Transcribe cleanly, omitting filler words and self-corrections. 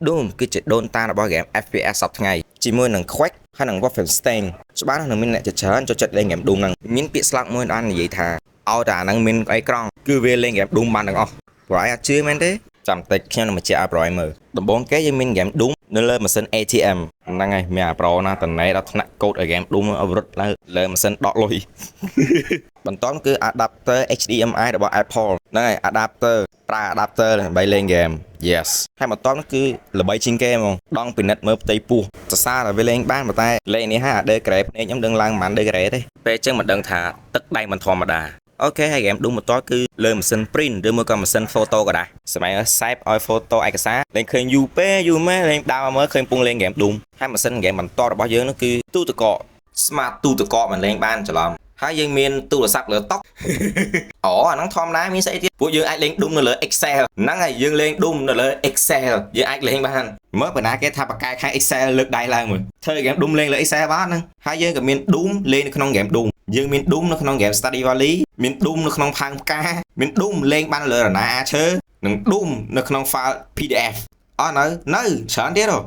Doom គឺជាដូនតារបស់ game FPS សពថ្ងៃជាមួយនឹង Quake ហើយនឹង Wolfenstein ច្បាស់ណាស់នឹងមានអ្នកជាច្រើនចូលចិត្តលេង game Doom ហ្នឹងមានពាក្យស្លោកមួយបាននិយាយថាឲ្យតែអាហ្នឹងមានអីក្រង់គឺវាលេង game Doom បានទាំងអស់ប្រហែលអត់ជឿមែនទេចាំតិចខ្ញុំនឹងបញ្ជាក់ឲ្យប្រហែលមើលដំបូងគេយើងមាន game Doom នៅលើម៉ាស៊ីន ATM ហ្នឹងហើយមានអាប្រូណាតណេដល់ថ្នាក់កូដឲ្យ game Doom ឲ្យរត់ឡើងលើម៉ាស៊ីនដកលុយបន្ទាប់គឺ adapter HDMI របស់ Apple ហ្នឹងហើយ adapter ប្រើ adapter ដើម្បីលេង game yes ហើយបន្ទាប់នោះគឺល្បីជាងគេហ្មងដងពិនិត្យមើលផ្ទៃពោះសរសើរតែវាលេងបានប៉ុន្តែលេងនេះហើយអាដឺក្រេភ្នែកខ្ញុំដឹងឡើងមិនបានដឺក្រេទេពេលអញ្ចឹងមិនដឹងថាទឹកដៃមិនធម្មតាអូខេហើយ game Doom បន្ទាប់គឺលើម៉ាស៊ីន print ឬមួយក៏ម៉ាស៊ីន photo ក៏ដែរសម័យសេពឲ្យ photo ឯកសារលេងឃើញយូរម៉េចលេងដើរមើលឃើញពងលេង game Doom ហើយម៉ាស៊ីន game បន្ទាប់របស់យើងនោះគឺទូទឹកកក smart ទូទឹកកកមិនលេងបានច្រឡំហើយយើងមានទូរស័ព្ទលើតុអូអាហ្នឹងធម្មតាមានស្អីទៀតពួកយើងអាចលេង Doom នៅលើ Excel ហ្នឹងហើយយើងលេង Doom នៅលើ Excel យើងអាចលេងបានមើលបណ្ណាគេថាបកកែខែ Excel លើកដៃឡើងមើលធ្វើ game Doom លេងលើ Excel បានហ្នឹងហើយយើងក៏មាន Doom លេងនៅក្នុង game Doom យើងមាន Doom នៅក្នុង game Stardew Valley មាន Doom នៅក្នុងផើងផ្កាមាន Doom លេងបានលើរណាអាឈើនិង Doom នៅក្នុង file PDF អស់នៅច្រើនទៀតហ៎